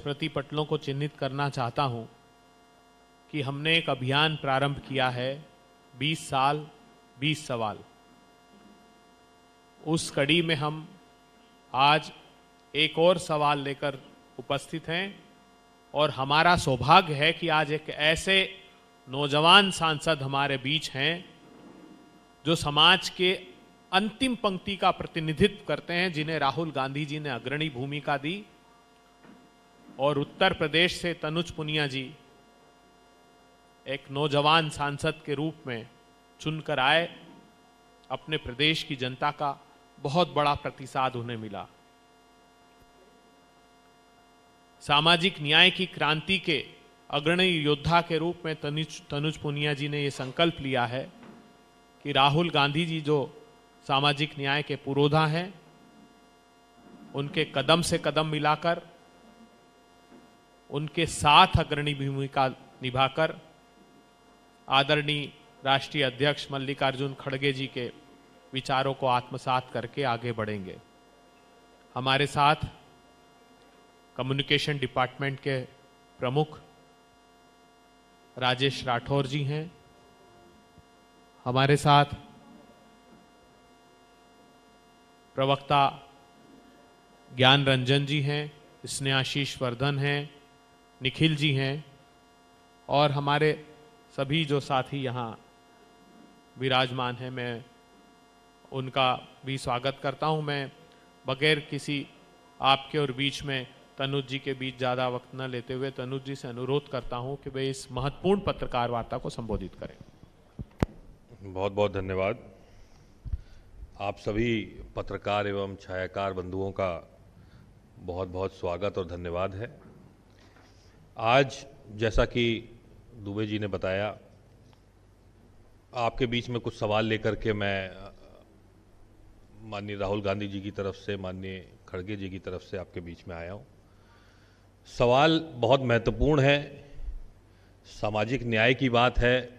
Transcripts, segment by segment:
प्रतिपटलों को चिन्हित करना चाहता हूं कि हमने एक अभियान प्रारंभ किया है 20 साल 20 सवाल। उस कड़ी में हम आज एक और सवाल लेकर उपस्थित हैं और हमारा सौभाग्य है कि आज एक ऐसे नौजवान सांसद हमारे बीच हैं जो समाज के अंतिम पंक्ति का प्रतिनिधित्व करते हैं, जिन्हें राहुल गांधी जी ने अग्रणी भूमिका दी। और उत्तर प्रदेश से तनुज पुनिया जी एक नौजवान सांसद के रूप में चुनकर आए। अपने प्रदेश की जनता का बहुत बड़ा प्रतिसाद उन्हें मिला। सामाजिक न्याय की क्रांति के अग्रणी योद्धा के रूप में तनुज पुनिया जी ने यह संकल्प लिया है कि राहुल गांधी जी जो सामाजिक न्याय के पुरोधा हैं, उनके कदम से कदम मिलाकर, उनके साथ अग्रणी भूमिका निभाकर आदरणीय राष्ट्रीय अध्यक्ष मल्लिकार्जुन खड़गे जी के विचारों को आत्मसात करके आगे बढ़ेंगे। हमारे साथ कम्युनिकेशन डिपार्टमेंट के प्रमुख राजेश राठौर जी हैं। हमारे साथ प्रवक्ता ज्ञान रंजन जी हैं, स्नेहाशीष वर्धन हैं, निखिल जी हैं और हमारे सभी जो साथी यहाँ विराजमान हैं, मैं उनका भी स्वागत करता हूँ। मैं बगैर किसी आपके और बीच में तनुज जी के बीच ज़्यादा वक्त न लेते हुए तनुज जी से अनुरोध करता हूँ कि वे इस महत्वपूर्ण पत्रकार वार्ता को संबोधित करें। बहुत बहुत धन्यवाद। आप सभी पत्रकार एवं छायाकार बंधुओं का बहुत बहुत स्वागत और धन्यवाद है। आज जैसा कि दुबे जी ने बताया, आपके बीच में कुछ सवाल लेकर के मैं माननीय राहुल गांधी जी की तरफ से, माननीय खड़गे जी की तरफ से आपके बीच में आया हूँ। सवाल बहुत महत्वपूर्ण है। सामाजिक न्याय की बात है,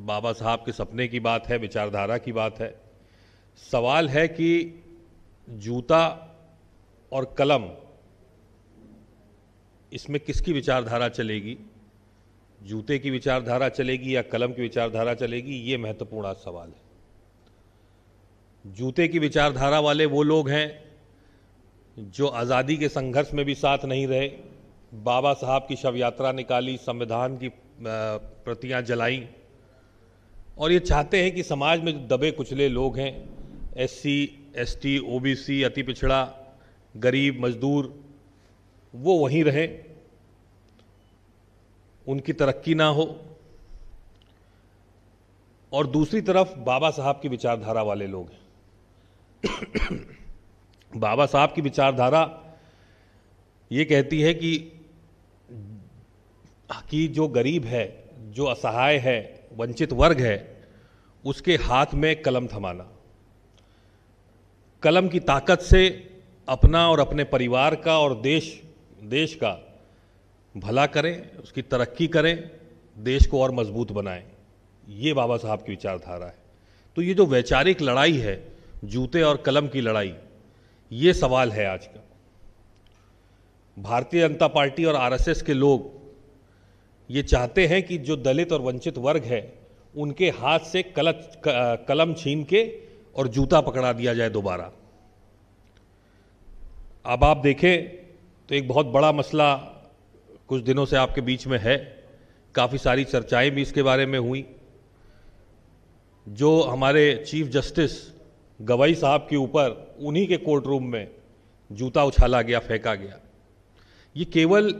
बाबा साहब के सपने की बात है, विचारधारा की बात है। सवाल है कि जूता और कलम, इसमें किसकी विचारधारा चलेगी? जूते की विचारधारा चलेगी या कलम की विचारधारा चलेगी? ये महत्वपूर्ण आज सवाल है। जूते की विचारधारा वाले वो लोग हैं जो आज़ादी के संघर्ष में भी साथ नहीं रहे, बाबा साहब की शव यात्रा निकाली, संविधान की प्रतियां जलाई और ये चाहते हैं कि समाज में जो दबे कुचले लोग हैं, SC, ST, OBC, अति पिछड़ा, गरीब, मजदूर, वो वहीं रहे, उनकी तरक्की ना हो। और दूसरी तरफ बाबा साहब की विचारधारा वाले लोग हैं। बाबा साहब की विचारधारा ये कहती है कि जो गरीब है, जो असहाय है, वंचित वर्ग है, उसके हाथ में कलम थमाना, कलम की ताकत से अपना और अपने परिवार का और देश का भला करें, उसकी तरक्की करें, देश को और मजबूत बनाएं। ये बाबा साहब की विचारधारा है। तो ये जो वैचारिक लड़ाई है, जूते और कलम की लड़ाई, ये सवाल है आज का। भारतीय जनता पार्टी और RSS के लोग ये चाहते हैं कि जो दलित और वंचित वर्ग है, उनके हाथ से कलम छीन के और जूता पकड़ा दिया जाए दोबारा। अब आप देखें तो एक बहुत बड़ा मसला कुछ दिनों से आपके बीच में है, काफ़ी सारी चर्चाएं भी इसके बारे में हुई। जो हमारे चीफ जस्टिस गवाई साहब के ऊपर उन्हीं के कोर्ट रूम में जूता उछाला गया, फेंका गया। ये केवल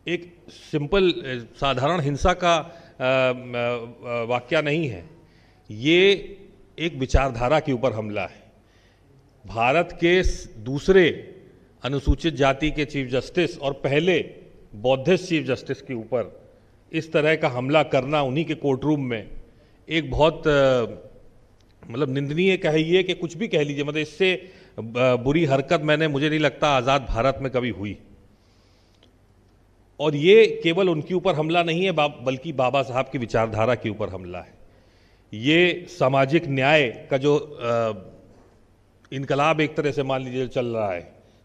एक सिंपल साधारण हिंसा का वाकया नहीं है, ये एक विचारधारा के ऊपर हमला है। भारत के दूसरे अनुसूचित जाति के चीफ जस्टिस और पहले बौद्धिस्ट चीफ जस्टिस के ऊपर इस तरह का हमला करना उन्हीं के कोर्ट रूम में एक बहुत मतलब निंदनीय कहिए कि कुछ भी कह लीजिए, मतलब इससे बुरी हरकत मुझे नहीं लगता आज़ाद भारत में कभी हुई। और ये केवल उनके ऊपर हमला नहीं है, बल्कि बाबा साहब की विचारधारा के ऊपर हमला है। ये सामाजिक न्याय का जो इनकलाब एक तरह से मान लीजिए चल रहा है,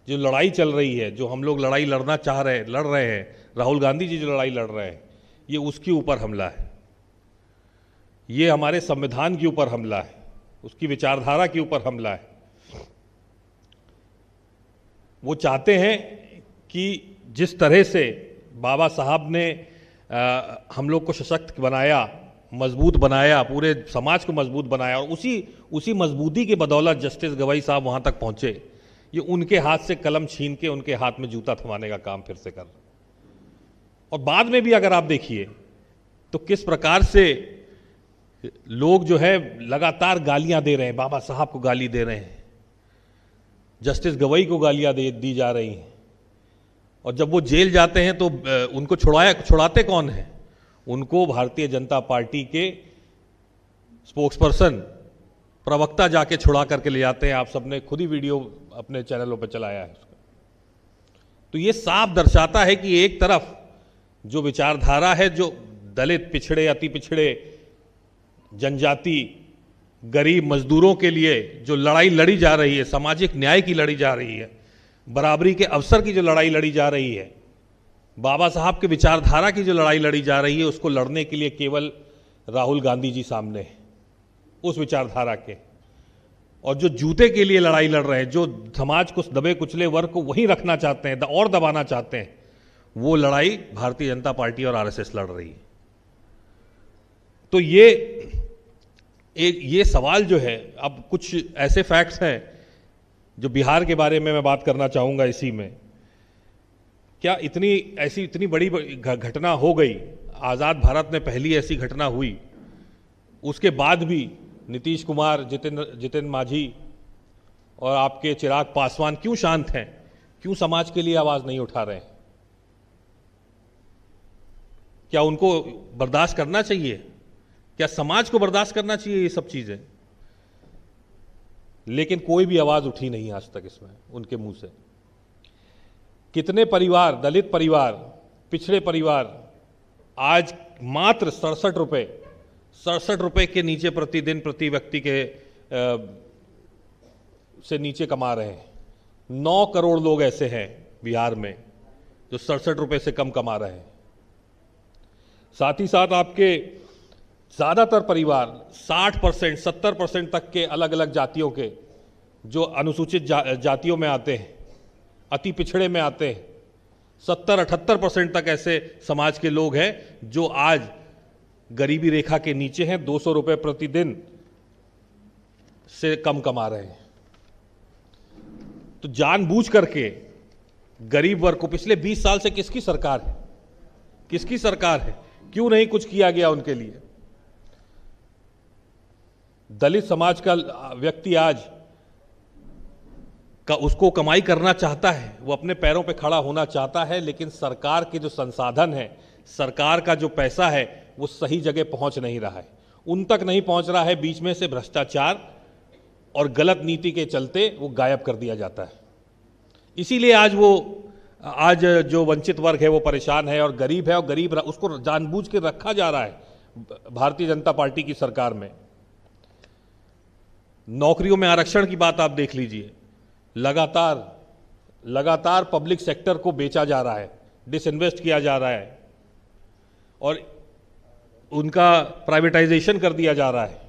जो लड़ाई चल रही है, जो हम लोग लड़ाई लड़ रहे हैं, राहुल गांधी जी जो लड़ाई लड़ रहे हैं, ये उसके ऊपर हमला है, ये हमारे संविधान के ऊपर हमला है, उसकी विचारधारा के ऊपर हमला है। वो चाहते हैं कि जिस तरह से बाबा साहब ने हम लोग को सशक्त बनाया, मजबूत बनाया, पूरे समाज को मजबूत बनाया, और उसी मजबूती के बदौलत जस्टिस गवाई साहब वहां तक पहुंचे, ये उनके हाथ से कलम छीन के उनके हाथ में जूता थमाने का काम फिर से कर रहे। और बाद में भी अगर आप देखिए तो किस प्रकार से लोग जो है लगातार गालियां दे रहे हैं, बाबा साहब को गाली दे रहे हैं, जस्टिस गवाई को गालियां दी जा रही हैं, और जब वो जेल जाते हैं तो उनको छुड़ाते कौन है? उनको भारतीय जनता पार्टी के स्पोक्सपर्सन, प्रवक्ता जाके छुड़ा करके ले जाते हैं। आप सबने खुद ही वीडियो अपने चैनलों पर चलाया है उसका। तो ये साफ दर्शाता है कि एक तरफ जो विचारधारा है, जो दलित, पिछड़े, अति पिछड़े, जनजाति, गरीब, मजदूरों के लिए जो लड़ाई लड़ी जा रही है, सामाजिक न्याय की लड़ी जा रही है, बराबरी के अवसर की जो लड़ाई लड़ी जा रही है, बाबा साहब के विचारधारा की जो लड़ाई लड़ी जा रही है, उसको लड़ने के लिए केवल राहुल गांधी जी सामने हैं, उस विचारधारा के। और जो जूते के लिए लड़ाई लड़ रहे हैं, जो समाज को, दबे कुचले वर्ग को वहीं रखना चाहते हैं और दबाना चाहते हैं, वो लड़ाई भारतीय जनता पार्टी और आरएसएस लड़ रही है। तो ये सवाल जो है, अब कुछ ऐसे फैक्ट्स हैं जो बिहार के बारे में मैं बात करना चाहूंगा इसी में। क्या इतनी बड़ी घटना हो गई, आज़ाद भारत में पहली ऐसी घटना हुई, उसके बाद भी नीतीश कुमार, जितिन मांझी और आपके चिराग पासवान क्यों शांत हैं? क्यों समाज के लिए आवाज नहीं उठा रहे हैं? क्या उनको बर्दाश्त करना चाहिए? क्या समाज को बर्दाश्त करना चाहिए ये सब चीजें? लेकिन कोई भी आवाज उठी नहीं आज तक इसमें उनके मुंह से। कितने परिवार, दलित परिवार, पिछड़े परिवार आज मात्र 67 रुपए के नीचे प्रतिदिन प्रति व्यक्ति के से नीचे कमा रहे हैं। 9 करोड़ लोग ऐसे हैं बिहार में जो 67 रुपए से कम कमा रहे हैं। साथ ही साथ आपके ज्यादातर परिवार 60%, 70% तक के अलग अलग जातियों के, जो अनुसूचित जातियों में आते हैं, अति पिछड़े में आते हैं, 70-78% तक ऐसे समाज के लोग हैं जो आज गरीबी रेखा के नीचे हैं, 200 रुपए प्रतिदिन से कम कमा रहे हैं। तो जानबूझ करके गरीब वर्ग को पिछले 20 साल से किसकी सरकार है? किसकी सरकार है? क्यों नहीं कुछ किया गया उनके लिए? दलित समाज का व्यक्ति आज का उसको कमाई करना चाहता है, वो अपने पैरों पे खड़ा होना चाहता है, लेकिन सरकार के जो संसाधन है, सरकार का जो पैसा है, वो सही जगह पहुंच नहीं रहा है, उन तक नहीं पहुंच रहा है। बीच में से भ्रष्टाचार और गलत नीति के चलते वो गायब कर दिया जाता है। इसीलिए आज जो वंचित वर्ग है वो परेशान है और गरीब है, और गरीब उसको जानबूझ के रखा जा रहा है भारतीय जनता पार्टी की सरकार में। नौकरियों में आरक्षण की बात आप देख लीजिए, लगातार पब्लिक सेक्टर को बेचा जा रहा है, डिसइन्वेस्ट किया जा रहा है और उनका प्राइवेटाइजेशन कर दिया जा रहा है।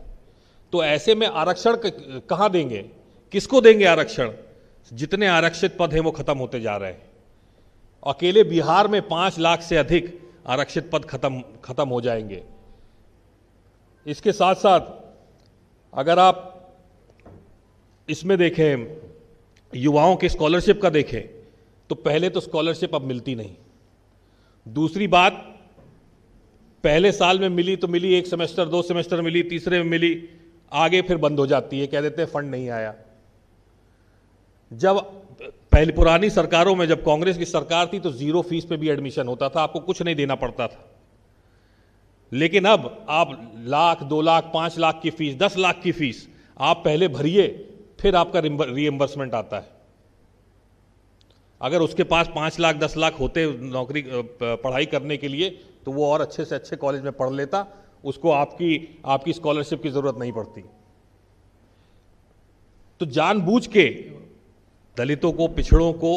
तो ऐसे में आरक्षण कहां देंगे? किसको देंगे आरक्षण? जितने आरक्षित पद हैं वो खत्म होते जा रहे हैं। अकेले बिहार में 5 लाख से अधिक आरक्षित पद खत्म हो जाएंगे। इसके साथ साथ अगर आप इसमें देखें, युवाओं के स्कॉलरशिप का देखें, तो पहले तो स्कॉलरशिप अब मिलती नहीं। दूसरी बात, पहले साल में मिली तो मिली, 1 सेमेस्टर 2 सेमेस्टर मिली, तीसरे में मिली, आगे फिर बंद हो जाती है, कह देते हैं फंड नहीं आया। जब पहले पुरानी सरकारों में, जब कांग्रेस की सरकार थी, तो 0 फीस पे भी एडमिशन होता था, आपको कुछ नहीं देना पड़ता था। लेकिन अब आप 1 लाख, 2 लाख, 5 लाख की फीस, 10 लाख की फीस आप पहले भरिए, फिर आपका रीएम्बर्समेंट आता है। अगर उसके पास 5 लाख 10 लाख होते नौकरी पढ़ाई करने के लिए, तो वो और अच्छे से अच्छे कॉलेज में पढ़ लेता, उसको आपकी स्कॉलरशिप की जरूरत नहीं पड़ती। तो जानबूझ के दलितों को, पिछड़ों को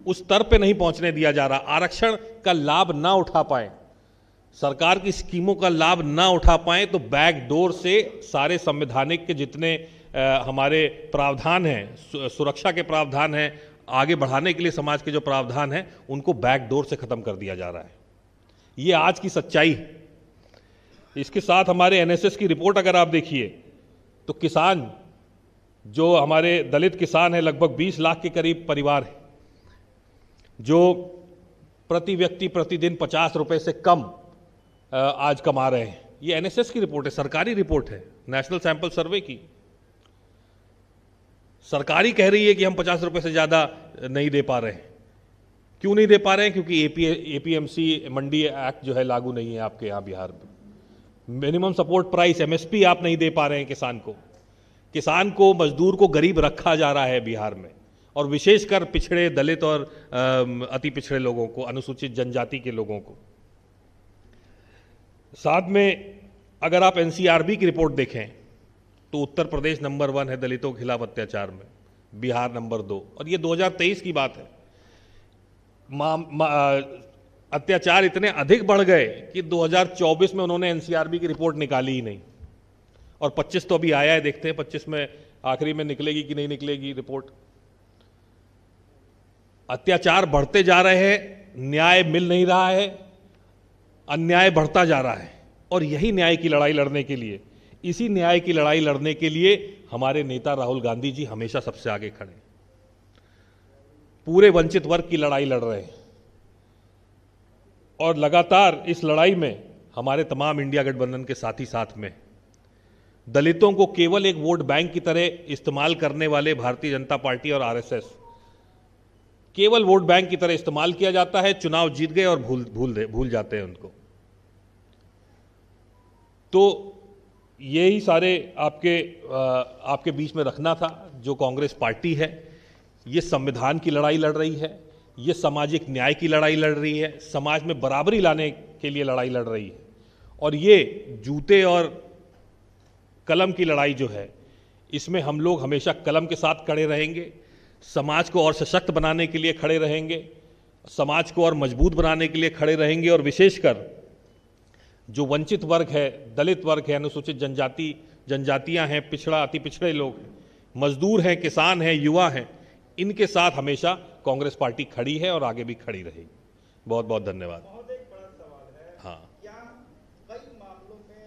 उस स्तर पे नहीं पहुंचने दिया जा रहा। आरक्षण का लाभ ना उठा पाए, सरकार की स्कीमों का लाभ ना उठा पाए, तो बैक डोर से सारे संवैधानिक के जितने हमारे प्रावधान हैं, सुरक्षा के प्रावधान हैं, आगे बढ़ाने के लिए समाज के जो प्रावधान हैं, उनको बैक डोर से खत्म कर दिया जा रहा है। ये आज की सच्चाई है। इसके साथ हमारे एनएसएस की रिपोर्ट अगर आप देखिए तो किसान, जो हमारे दलित किसान हैं, लगभग 20 लाख के करीब परिवार है, जो प्रति व्यक्ति प्रतिदिन 50 रुपए से कम आज कमा रहे हैं। ये एनएसएस की रिपोर्ट है, सरकारी रिपोर्ट है, नेशनल सैंपल सर्वे की। सरकारी कह रही है कि हम 50 रुपए से ज्यादा नहीं दे पा रहे हैं। क्यों नहीं दे पा रहे हैं? क्योंकि एपीएमसी मंडी एक्ट जो है लागू नहीं है आपके यहां बिहार में। मिनिमम सपोर्ट प्राइस, एमएसपी आप नहीं दे पा रहे हैं किसान को, मजदूर को गरीब रखा जा रहा है बिहार में, और विशेषकर पिछड़े, दलित और अति पिछड़े लोगों को, अनुसूचित जनजाति के लोगों को। साथ में अगर आप एनसीआरबी की रिपोर्ट देखें तो उत्तर प्रदेश नंबर 1 है दलितों के खिलाफ अत्याचार में, बिहार नंबर 2, और ये 2023 की बात है। अत्याचार इतने अधिक बढ़ गए कि 2024 में उन्होंने एनसीआरबी की रिपोर्ट निकाली ही नहीं, और 25 तो अभी आया है, देखते हैं 25 में आखिरी में निकलेगी कि नहीं निकलेगी रिपोर्ट। अत्याचार बढ़ते जा रहे हैं, न्याय मिल नहीं रहा है, अन्याय बढ़ता जा रहा है, और यही न्याय की लड़ाई लड़ने के लिए, इसी न्याय की लड़ाई लड़ने के लिए हमारे नेता राहुल गांधी जी हमेशा सबसे आगे खड़े, पूरे वंचित वर्ग की लड़ाई लड़ रहे हैं। और लगातार इस लड़ाई में हमारे तमाम इंडिया गठबंधन के साथी साथ में, दलितों को केवल एक वोट बैंक की तरह इस्तेमाल करने वाले भारतीय जनता पार्टी और आरएसएस, केवल वोट बैंक की तरह इस्तेमाल किया जाता है। चुनाव जीत गए और भूल जाते हैं उनको। तो यही सारे आपके बीच में रखना था। जो कांग्रेस पार्टी है, ये संविधान की लड़ाई लड़ रही है, ये सामाजिक न्याय की लड़ाई लड़ रही है, समाज में बराबरी लाने के लिए लड़ाई लड़ रही है, और ये जूते और कलम की लड़ाई जो है, इसमें हम लोग हमेशा कलम के साथ खड़े रहेंगे, समाज को और सशक्त बनाने के लिए खड़े रहेंगे, समाज को और मजबूत बनाने के लिए खड़े रहेंगे, और विशेषकर जो वंचित वर्ग है, दलित वर्ग है, अनुसूचित जनजातियां हैं, पिछड़ा, अति पिछड़े लोग हैं, मजदूर हैं, किसान हैं, युवा हैं, इनके साथ हमेशा कांग्रेस पार्टी खड़ी है और आगे भी खड़ी रहेगी। बहुत बहुत धन्यवाद। बहुत एक बड़ा सवाल है, हाँ, क्या कई मामलों में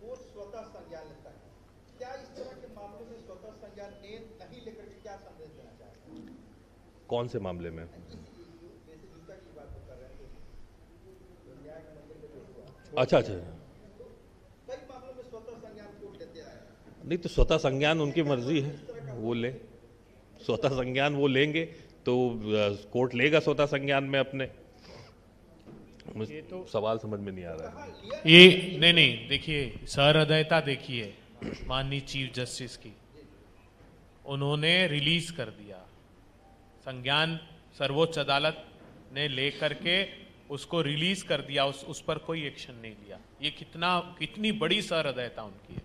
कोर्ट स्वतः संज्ञान लेता है? क्या इस तरह के मामलों में स्वतः संज्ञान नहीं लेकर के क्या संदेश देना चाहते हैं? कौन से मामले में? जैसे जूता की बात कर रहे हैं, तो न्याय के मंदिर में जो हुआ, अच्छा, कई मामलों में स्वतः संज्ञान कोर्ट लेते आए हैं। नहीं तो स्वतः संज्ञान उनकी मर्जी है, वो ले, स्वतः संज्ञान वो लेंगे तो कोर्ट लेगा स्वतः संज्ञान में अपने। मुझे तो सवाल समझ में नहीं आ रहा है। ये नहीं, देखिए सहृदयता देखिए माननीय चीफ जस्टिस की, उन्होंने रिलीज कर दिया संज्ञान, सर्वोच्च अदालत ने लेकर के उसको रिलीज कर दिया, उस पर कोई एक्शन नहीं लिया। ये कितनी बड़ी सहृदयता उनकी है।